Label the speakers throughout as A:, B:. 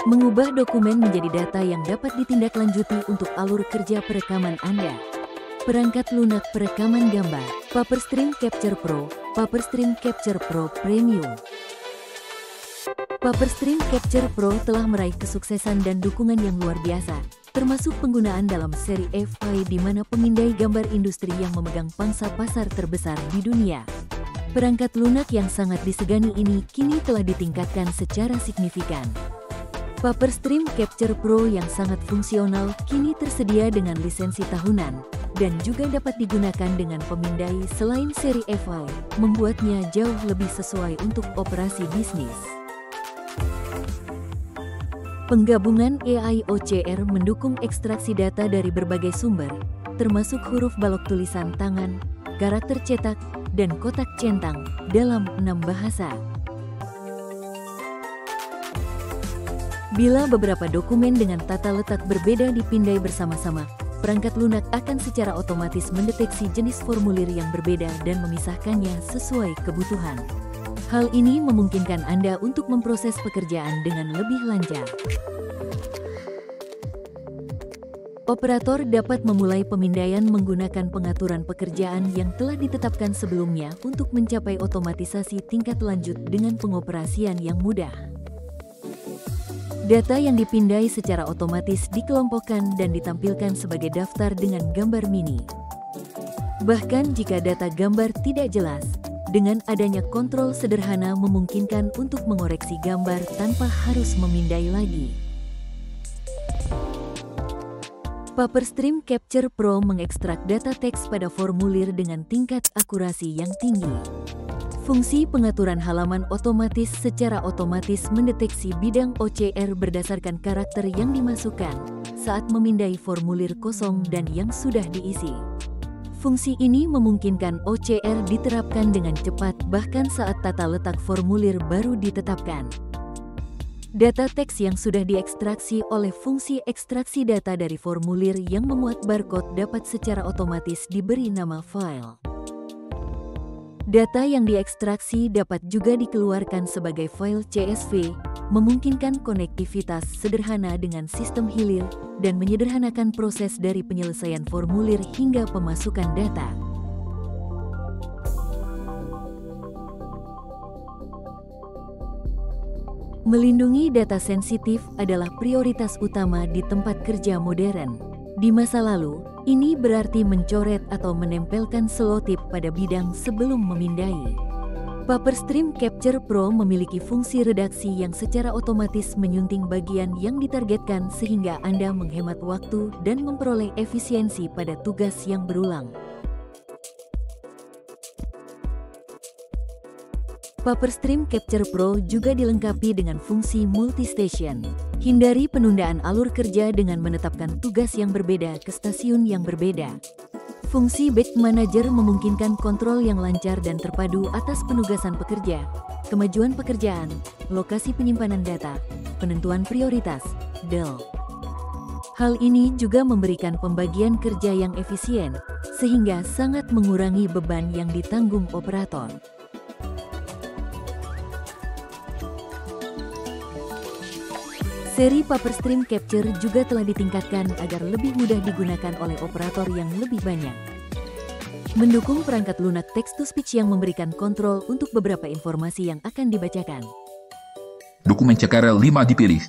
A: Mengubah dokumen menjadi data yang dapat ditindaklanjuti untuk alur kerja perekaman Anda. Perangkat lunak perekaman gambar, PaperStream Capture Pro, PaperStream Capture Pro Premium. PaperStream Capture Pro telah meraih kesuksesan dan dukungan yang luar biasa, termasuk penggunaan dalam seri FI di mana pemindai gambar industri yang memegang pangsa pasar terbesar di dunia. Perangkat lunak yang sangat disegani ini kini telah ditingkatkan secara signifikan. PaperStream Capture Pro yang sangat fungsional kini tersedia dengan lisensi tahunan dan juga dapat digunakan dengan pemindai selain seri FI, membuatnya jauh lebih sesuai untuk operasi bisnis. Penggabungan AI OCR mendukung ekstraksi data dari berbagai sumber, termasuk huruf balok tulisan tangan, karakter cetak, dan kotak centang dalam 6 bahasa. Bila beberapa dokumen dengan tata letak berbeda dipindai bersama-sama, perangkat lunak akan secara otomatis mendeteksi jenis formulir yang berbeda dan memisahkannya sesuai kebutuhan. Hal ini memungkinkan Anda untuk memproses pekerjaan dengan lebih lancar. Operator dapat memulai pemindaian menggunakan pengaturan pekerjaan yang telah ditetapkan sebelumnya untuk mencapai otomatisasi tingkat lanjut dengan pengoperasian yang mudah. Data yang dipindai secara otomatis dikelompokkan dan ditampilkan sebagai daftar dengan gambar mini. Bahkan jika data gambar tidak jelas, dengan adanya kontrol sederhana memungkinkan untuk mengoreksi gambar tanpa harus memindai lagi. PaperStream Capture Pro mengekstrak data teks pada formulir dengan tingkat akurasi yang tinggi. Fungsi pengaturan halaman otomatis secara otomatis mendeteksi bidang OCR berdasarkan karakter yang dimasukkan saat memindai formulir kosong dan yang sudah diisi. Fungsi ini memungkinkan OCR diterapkan dengan cepat bahkan saat tata letak formulir baru ditetapkan. Data teks yang sudah diekstraksi oleh fungsi ekstraksi data dari formulir yang memuat barcode dapat secara otomatis diberi nama file. Data yang diekstraksi dapat juga dikeluarkan sebagai file CSV, memungkinkan konektivitas sederhana dengan sistem hilir dan menyederhanakan proses dari penyelesaian formulir hingga pemasukan data. Melindungi data sensitif adalah prioritas utama di tempat kerja modern. Di masa lalu, ini berarti mencoret atau menempelkan selotip pada bidang sebelum memindai. PaperStream Capture Pro memiliki fungsi redaksi yang secara otomatis menyunting bagian yang ditargetkan sehingga Anda menghemat waktu dan memperoleh efisiensi pada tugas yang berulang. PaperStream Capture Pro juga dilengkapi dengan fungsi multistation. Hindari penundaan alur kerja dengan menetapkan tugas yang berbeda ke stasiun yang berbeda. Fungsi Batch Manager memungkinkan kontrol yang lancar dan terpadu atas penugasan pekerja, kemajuan pekerjaan, lokasi penyimpanan data, penentuan prioritas, dan hal ini juga memberikan pembagian kerja yang efisien, sehingga sangat mengurangi beban yang ditanggung operator. Seri PaperStream Capture juga telah ditingkatkan agar lebih mudah digunakan oleh operator yang lebih banyak. Mendukung perangkat lunak text-to-speech yang memberikan kontrol untuk beberapa informasi yang akan dibacakan.
B: Dokumen CKRL 5 dipilih.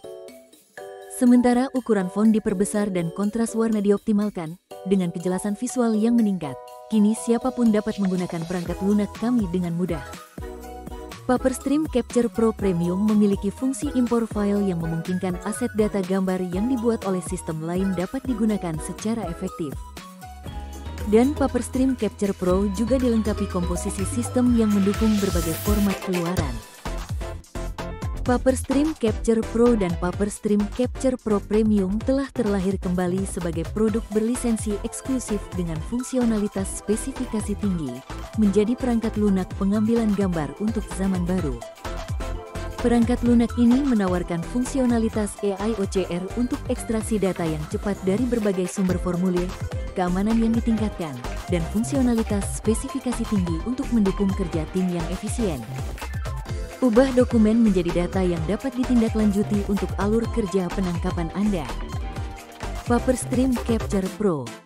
A: Sementara ukuran font diperbesar dan kontras warna dioptimalkan, dengan kejelasan visual yang meningkat, kini siapapun dapat menggunakan perangkat lunak kami dengan mudah. PaperStream Capture Pro Premium memiliki fungsi import file yang memungkinkan aset data gambar yang dibuat oleh sistem lain dapat digunakan secara efektif. Dan PaperStream Capture Pro juga dilengkapi komposisi sistem yang mendukung berbagai format keluaran. PaperStream Capture Pro dan PaperStream Capture Pro Premium telah terlahir kembali sebagai produk berlisensi eksklusif dengan fungsionalitas spesifikasi tinggi, menjadi perangkat lunak pengambilan gambar untuk zaman baru. Perangkat lunak ini menawarkan fungsionalitas AI OCR untuk ekstraksi data yang cepat dari berbagai sumber formulir, keamanan yang ditingkatkan, dan fungsionalitas spesifikasi tinggi untuk mendukung kerja tim yang efisien. Ubah dokumen menjadi data yang dapat ditindaklanjuti untuk alur kerja penangkapan Anda. Paperstream Capture Pro.